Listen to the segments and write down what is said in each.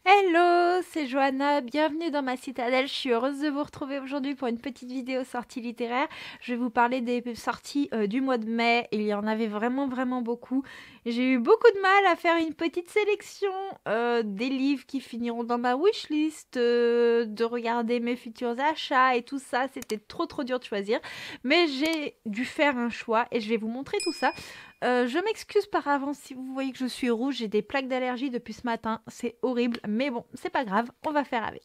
Hello, c'est Johanna, bienvenue dans ma citadelle. Je suis heureuse de vous retrouver aujourd'hui pour une petite vidéo sortie littéraire. Je vais vous parler des sorties du mois de mai. Il y en avait vraiment beaucoup. J'ai eu beaucoup de mal à faire une petite sélection des livres qui finiront dans ma wishlist, de regarder mes futurs achats et tout ça. C'était trop dur de choisir. Mais j'ai dû faire un choix et je vais vous montrer tout ça. Je m'excuse par avance si vous voyez que je suis rouge, j'ai des plaques d'allergie depuis ce matin, c'est horrible, mais bon, c'est pas grave, on va faire avec.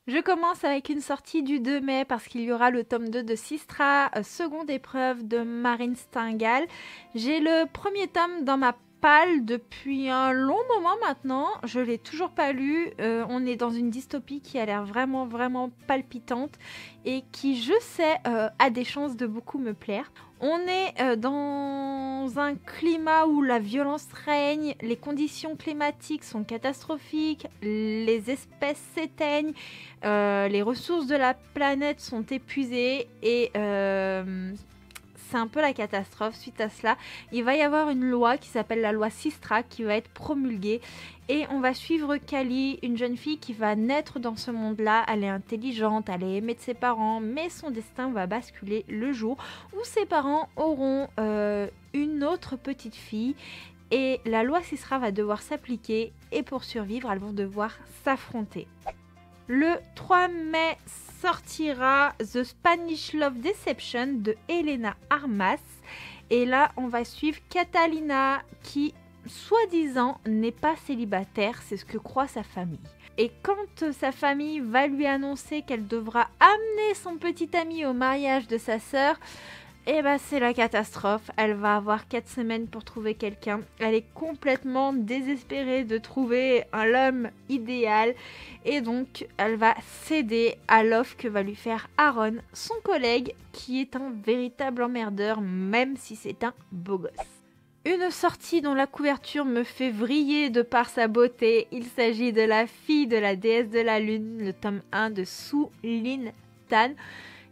Je commence avec une sortie du 2 mai parce qu'il y aura le tome 2 de Sistra, seconde épreuve de Marine Stengel. J'ai le premier tome dans ma palle depuis un long moment maintenant, je l'ai toujours pas lu. On est dans une dystopie qui a l'air vraiment palpitante et qui, je sais, a des chances de beaucoup me plaire. On est dans un climat où la violence règne, les conditions climatiques sont catastrophiques, les espèces s'éteignent, les ressources de la planète sont épuisées et c'est un peu la catastrophe. Suite à cela, il va y avoir une loi qui s'appelle la loi Sistra qui va être promulguée et on va suivre Kali, une jeune fille qui va naître dans ce monde-là. Elle est intelligente, elle est aimée de ses parents, mais son destin va basculer le jour où ses parents auront une autre petite fille et la loi Sistra va devoir s'appliquer et pour survivre, elles vont devoir s'affronter. Le 3 mai sortira The Spanish Love Deception de Elena Armas. Et là, on va suivre Catalina qui, soi-disant, n'est pas célibataire. C'est ce que croit sa famille. Et quand sa famille va lui annoncer qu'elle devra amener son petit ami au mariage de sa sœur, et bah c'est la catastrophe, elle va avoir 4 semaines pour trouver quelqu'un, elle est complètement désespérée de trouver l'homme idéal et donc elle va céder à l'offre que va lui faire Aaron, son collègue qui est un véritable emmerdeur même si c'est un beau gosse. Une sortie dont la couverture me fait vriller de par sa beauté, il s'agit de La fille de la déesse de la lune, le tome 1 de Su Lin Tan.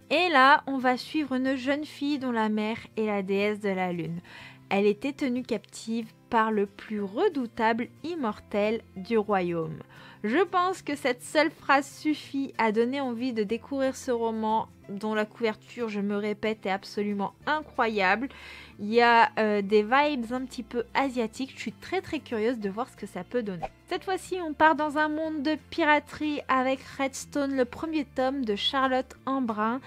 Et là, on va suivre une jeune fille dont la mère est la déesse de la lune. Elle était tenue captive par le plus redoutable immortel du royaume. Je pense que cette seule phrase suffit à donner envie de découvrir ce roman dont la couverture, je me répète, est absolument incroyable. Il y a des vibes un petit peu asiatiques. Je suis très curieuse de voir ce que ça peut donner. Cette fois-ci, on part dans un monde de piraterie avec Redstone, le premier tome de Charlotte Embrun.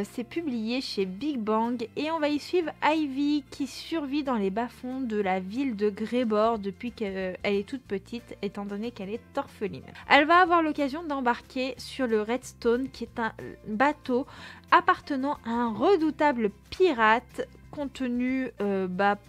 C'est publié chez Big Bang et on va y suivre Ivy qui survit dans les bas-fonds de la ville de Greybor depuis qu'elle est toute petite étant donné qu'elle est orpheline. Elle va avoir l'occasion d'embarquer sur le Redstone qui est un bateau appartenant à un redoutable pirate contenu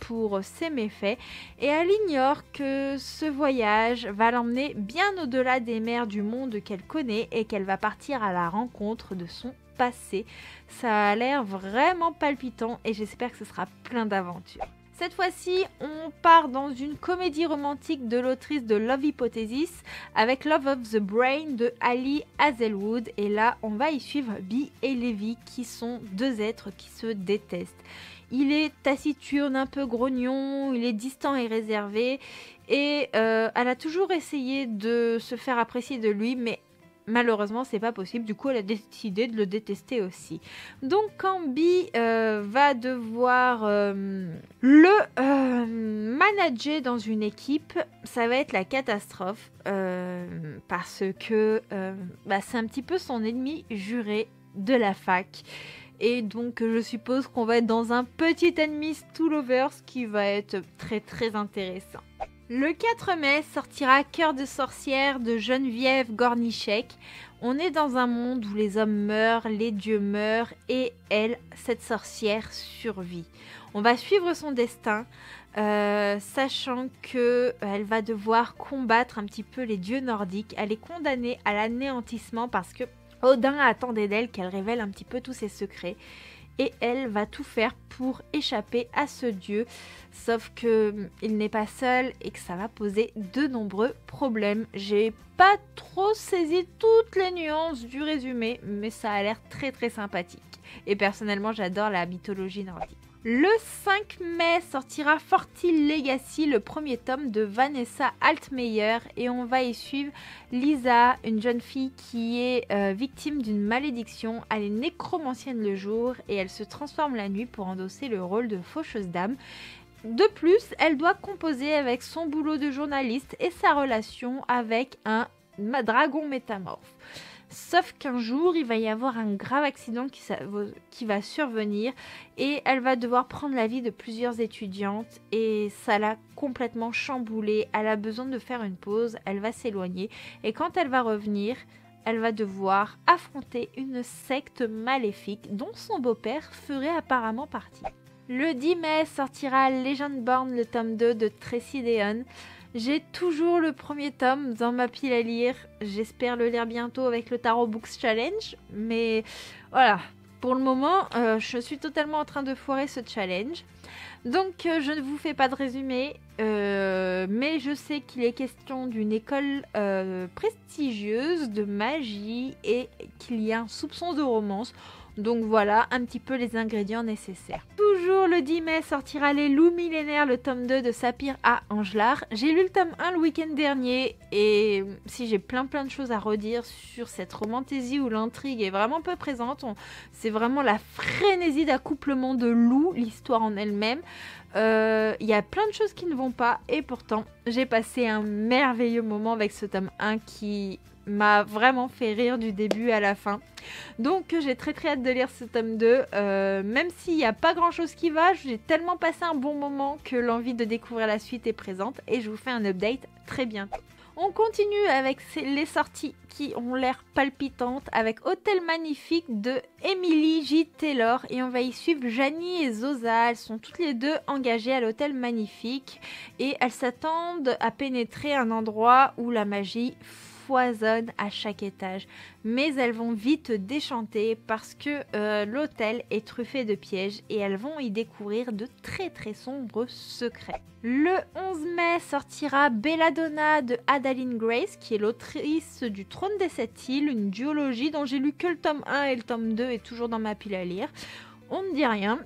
pour ses méfaits et elle ignore que ce voyage va l'emmener bien au-delà des mers du monde qu'elle connaît et qu'elle va partir à la rencontre de son passé. Ça a l'air vraiment palpitant et j'espère que ce sera plein d'aventures. Cette fois-ci, on part dans une comédie romantique de l'autrice de Love Hypothesis avec Love of the Brain de Ali Hazelwood. Et là, on va y suivre Bee et Levi qui sont deux êtres qui se détestent. Il est taciturne, un peu grognon, il est distant et réservé. Et elle a toujours essayé de se faire apprécier de lui, mais malheureusement, c'est pas possible. Du coup, elle a décidé de le détester aussi. Donc, quand Bee va devoir manager dans une équipe, ça va être la catastrophe parce que c'est un petit peu son ennemi juré de la fac. Et donc, je suppose qu'on va être dans un petit ennemi to lovers qui va être très intéressant. Le 4 mai sortira Cœur de sorcière de Geneviève Gornichek. On est dans un monde où les hommes meurent, les dieux meurent et elle, cette sorcière, survit. On va suivre son destin, sachant qu'elle va devoir combattre un petit peu les dieux nordiques. Elle est condamnée à l'anéantissement parce que Odin attendait d'elle qu'elle révèle un petit peu tous ses secrets. Et elle va tout faire pour échapper à ce dieu. Sauf qu'il n'est pas seul et que ça va poser de nombreux problèmes. J'ai pas trop saisi toutes les nuances du résumé, mais ça a l'air très sympathique. Et personnellement, j'adore la mythologie nordique. Le 5 mai sortira Forty Legacy, le premier tome de Vanessa Altmeyer, et on va y suivre Lisa, une jeune fille qui est victime d'une malédiction. Elle est nécromancienne le jour et elle se transforme la nuit pour endosser le rôle de faucheuse d'âme. De plus, elle doit composer avec son boulot de journaliste et sa relation avec un dragon métamorphe. Sauf qu'un jour, il va y avoir un grave accident qui va survenir et elle va devoir prendre la vie de plusieurs étudiantes et ça l'a complètement chamboulée. Elle a besoin de faire une pause, elle va s'éloigner et quand elle va revenir, elle va devoir affronter une secte maléfique dont son beau-père ferait apparemment partie. Le 10 mai sortira Legendborn, le tome 2 de Tracy Deonn. J'ai toujours le premier tome dans ma pile à lire. J'espère le lire bientôt avec le Tarot Books Challenge. Mais voilà, pour le moment, je suis totalement en train de foirer ce challenge. Donc, je ne vous fais pas de résumé. Mais je sais qu'il est question d'une école prestigieuse de magie et qu'il y a un soupçon de romance. Donc voilà un petit peu les ingrédients nécessaires. Toujours le 10 mai sortira Les Loups Millénaires, le tome 2 de Sapir A. Angelard. J'ai lu le tome 1 le week-end dernier et si j'ai plein de choses à redire sur cette romantaisie où l'intrigue est vraiment peu présente, c'est vraiment la frénésie d'accouplement de loups, l'histoire en elle-même. Il y a plein de choses qui ne vont pas et pourtant j'ai passé un merveilleux moment avec ce tome 1 qui m'a vraiment fait rire du début à la fin. Donc j'ai très hâte de lire ce tome 2. Même s'il n'y a pas grand chose qui va, j'ai tellement passé un bon moment que l'envie de découvrir la suite est présente et je vous fais un update très bientôt. On continue avec les sorties qui ont l'air palpitantes avec Hôtel Magnifique de Emily J. Taylor et on va y suivre Janie et Zosa. Elles sont toutes les deux engagées à l'Hôtel Magnifique et elles s'attendent à pénétrer un endroit où la magie foisonne à chaque étage, mais elles vont vite déchanter parce que l'hôtel est truffé de pièges et elles vont y découvrir de très sombres secrets. Le 11 mai sortira Belladonna de Adaline Grace, qui est l'autrice du Trône des Sept Îles, une duologie dont j'ai lu que le tome 1 et le tome 2 est toujours dans ma pile à lire. On ne dit rien.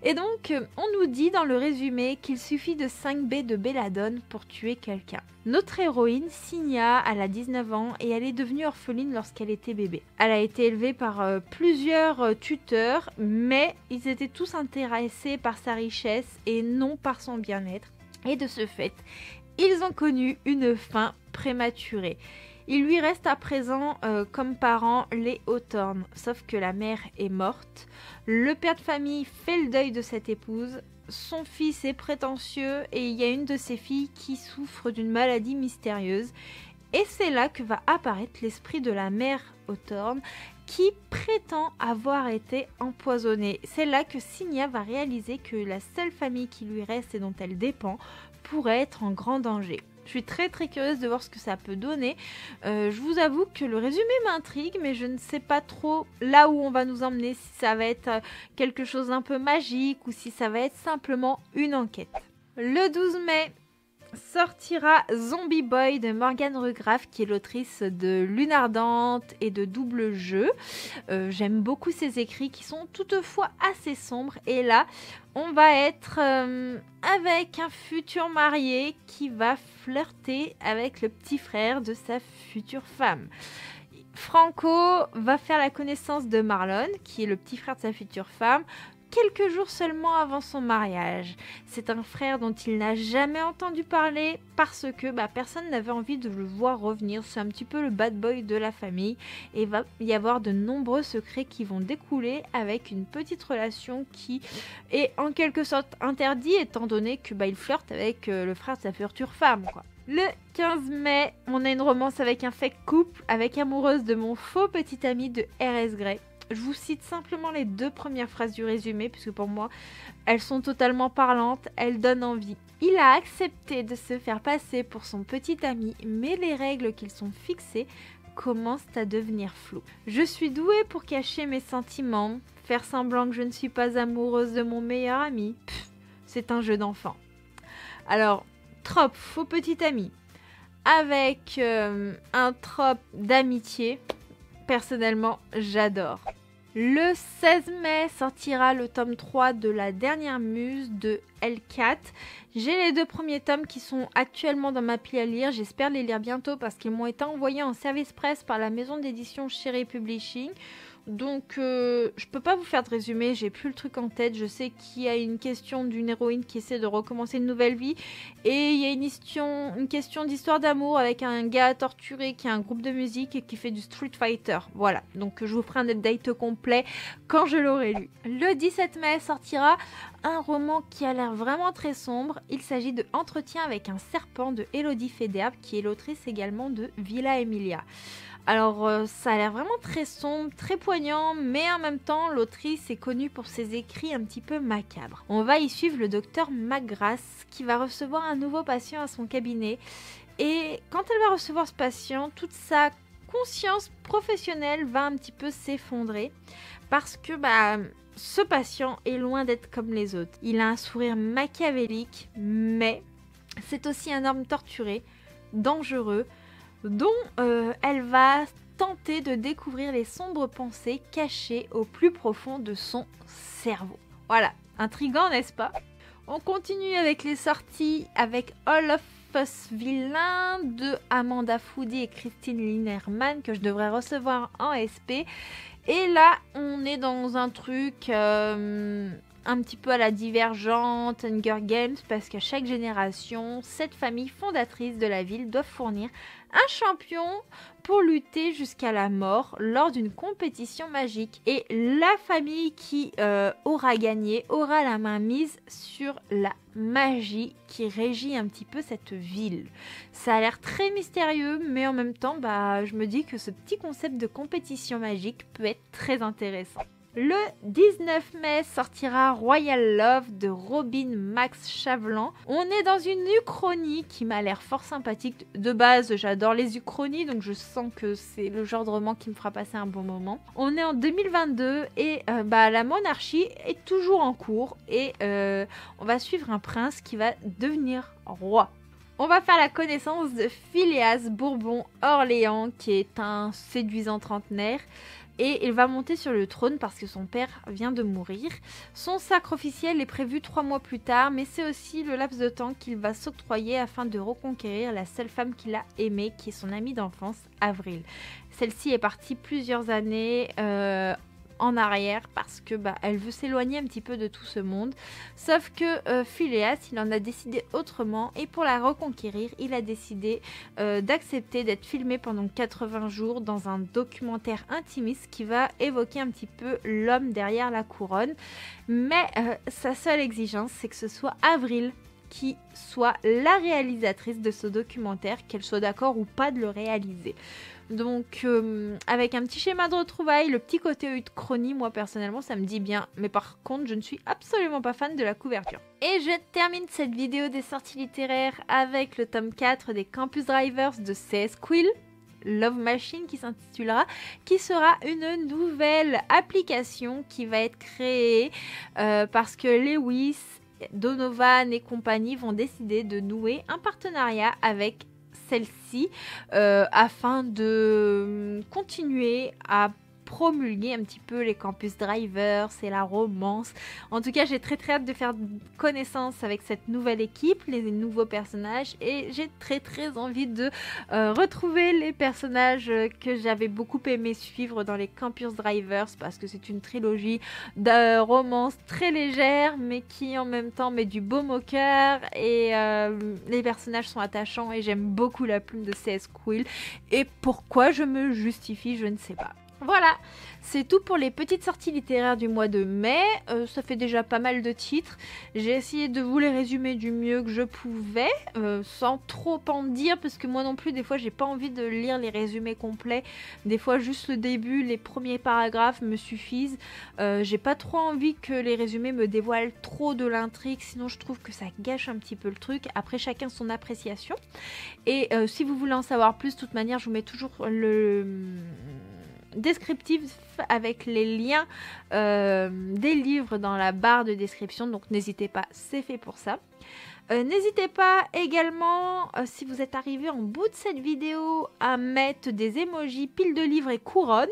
Et donc, on nous dit dans le résumé qu'il suffit de 5 baies de belladone pour tuer quelqu'un. Notre héroïne, Signa, elle a 19 ans et elle est devenue orpheline lorsqu'elle était bébé. Elle a été élevée par plusieurs tuteurs, mais ils étaient tous intéressés par sa richesse et non par son bien-être. Et de ce fait, ils ont connu une fin prématurée. Il lui reste à présent comme parents les Hawthorne, sauf que la mère est morte. Le père de famille fait le deuil de cette épouse. Son fils est prétentieux et il y a une de ses filles qui souffre d'une maladie mystérieuse. Et c'est là que va apparaître l'esprit de la mère Hawthorne qui prétend avoir été empoisonnée. C'est là que Signa va réaliser que la seule famille qui lui reste et dont elle dépend pourrait être en grand danger. Je suis très curieuse de voir ce que ça peut donner. Je vous avoue que le résumé m'intrigue, mais je ne sais pas trop là où on va nous emmener, si ça va être quelque chose d'un peu magique ou si ça va être simplement une enquête. Le 12 mai sortira Zombie Boy de Morgane Rugraff, qui est l'autrice de Lune Ardente et de Double Jeu. J'aime beaucoup ses écrits qui sont toutefois assez sombres. Et là, on va être avec un futur marié qui va flirter avec le petit frère de sa future femme. Franco va faire la connaissance de Marlon, qui est le petit frère de sa future femme, quelques jours seulement avant son mariage. C'est un frère dont il n'a jamais entendu parler parce que personne n'avait envie de le voir revenir. C'est un petit peu le bad boy de la famille et il va y avoir de nombreux secrets qui vont découler avec une petite relation qui est en quelque sorte interdite étant donné que il flirte avec le frère de sa future femme, quoi. Le 15 mai, on a une romance avec un fake couple avec amoureuse de mon faux petit ami de R.S. Grey. Je vous cite simplement les 2 premières phrases du résumé, puisque pour moi, elles sont totalement parlantes, elles donnent envie. Il a accepté de se faire passer pour son petit ami, mais les règles qu'ils sont fixées commencent à devenir floues. Je suis douée pour cacher mes sentiments, faire semblant que je ne suis pas amoureuse de mon meilleur ami. C'est un jeu d'enfant. Alors, trope faux petit ami, avec un trope d'amitié, personnellement, j'adore. Le 16 mai sortira le tome 3 de La Dernière Muse de L4. J'ai les 2 premiers tomes qui sont actuellement dans ma pile à lire. J'espère les lire bientôt parce qu'ils m'ont été envoyés en service presse par la maison d'édition Cherry Publishing. Donc je peux pas vous faire de résumé, j'ai plus le truc en tête. Je sais qu'il y a une question d'une héroïne qui essaie de recommencer une nouvelle vie. Et il y a une question d'histoire d'amour avec un gars torturé qui a un groupe de musique et qui fait du Street Fighter. Voilà, donc je vous ferai un update complet quand je l'aurai lu. Le 17 mai sortira un roman qui a l'air vraiment très sombre. Il s'agit de Entretien avec un serpent de Elodie Federbe, qui est l'autrice également de Villa Emilia. Alors ça a l'air vraiment très sombre, très poignant, mais en même temps l'autrice est connue pour ses écrits un petit peu macabres. On va y suivre le docteur McGrath qui va recevoir un nouveau patient à son cabinet, et quand elle va recevoir ce patient, toute sa conscience professionnelle va un petit peu s'effondrer parce que ce patient est loin d'être comme les autres. Il a un sourire machiavélique, mais c'est aussi un homme torturé, dangereux, dont elle va tenter de découvrir les sombres pensées cachées au plus profond de son cerveau. Voilà, intriguant, n'est-ce pas? On continue avec les sorties avec All of Us Villain de Amanda Foody et Christine Linerman que je devrais recevoir en SP. Et là, on est dans un truc un petit peu à la Divergente, Hunger Games, parce qu'à chaque génération, cette famille fondatrice de la ville doit fournir un champion pour lutter jusqu'à la mort lors d'une compétition magique. Et la famille qui aura gagné aura la main mise sur la magie qui régit un petit peu cette ville. Ça a l'air très mystérieux, mais en même temps, je me dis que ce petit concept de compétition magique peut être très intéressant. Le 19 mai sortira Royal Love de Robin Max Chavelan. On est dans une uchronie qui m'a l'air fort sympathique. De base, j'adore les uchronies, donc je sens que c'est le genre de roman qui me fera passer un bon moment. On est en 2022 et la monarchie est toujours en cours et on va suivre un prince qui va devenir roi. On va faire la connaissance de Phileas Bourbon Orléans, qui est un séduisant trentenaire. Et il va monter sur le trône parce que son père vient de mourir. Son sacre officiel est prévu 3 mois plus tard, mais c'est aussi le laps de temps qu'il va s'octroyer afin de reconquérir la seule femme qu'il a aimée, qui est son amie d'enfance, Avril. Celle-ci est partie plusieurs années en arrière parce que elle veut s'éloigner un petit peu de tout ce monde. Sauf que Phileas, il en a décidé autrement, et pour la reconquérir, il a décidé d'accepter d'être filmé pendant 80 jours dans un documentaire intimiste qui va évoquer un petit peu l'homme derrière la couronne. Mais sa seule exigence, c'est que ce soit Avril qui soit la réalisatrice de ce documentaire, qu'elle soit d'accord ou pas de le réaliser. Donc avec un petit schéma de retrouvailles, le petit côté uchronie, moi personnellement ça me dit bien, mais par contre je ne suis absolument pas fan de la couverture. Et je termine cette vidéo des sorties littéraires avec le tome 4 des Campus Drivers de C.S. Quill, Love Machine qui s'intitulera, qui sera une nouvelle application qui va être créée parce que Lewis, Donovan et compagnie vont décider de nouer un partenariat avec celle-ci afin de continuer à promulguer un petit peu les campus drivers, c'est la romance. En tout cas, j'ai très hâte de faire connaissance avec cette nouvelle équipe, les nouveaux personnages, et j'ai très envie de retrouver les personnages que j'avais beaucoup aimé suivre dans les campus drivers, parce que c'est une trilogie de romance très légère, mais qui en même temps met du baume au cœur, et les personnages sont attachants, et j'aime beaucoup la plume de C.S. Quill. Et pourquoi je me justifie, je ne sais pas. Voilà, c'est tout pour les petites sorties littéraires du mois de mai. Ça fait déjà pas mal de titres. J'ai essayé de vous les résumer du mieux que je pouvais, sans trop en dire, parce que moi non plus, des fois, j'ai pas envie de lire les résumés complets. Des fois, juste le début, les premiers paragraphes me suffisent. J'ai pas trop envie que les résumés me dévoilent trop de l'intrigue, sinon je trouve que ça gâche un petit peu le truc. Après, chacun son appréciation. Et si vous voulez en savoir plus, de toute manière, je vous mets toujours le descriptif avec les liens des livres dans la barre de description, donc n'hésitez pas, c'est fait pour ça. N'hésitez pas également, si vous êtes arrivé en bout de cette vidéo, à mettre des emojis pile de livres et couronne.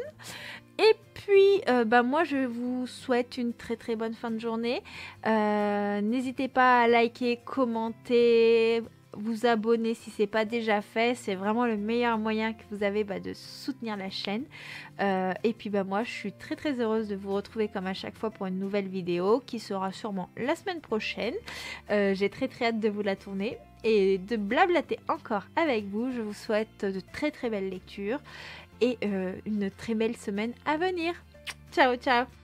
Et puis, moi, je vous souhaite une très très bonne fin de journée. N'hésitez pas à liker, commenter, vous abonner si ce n'est pas déjà fait. C'est vraiment le meilleur moyen que vous avez de soutenir la chaîne. Et puis, moi, je suis très très heureuse de vous retrouver comme à chaque fois pour une nouvelle vidéo qui sera sûrement la semaine prochaine. J'ai très très hâte de vous la tourner et de blablater encore avec vous. Je vous souhaite de très très belles lectures et une très belle semaine à venir. Ciao, ciao!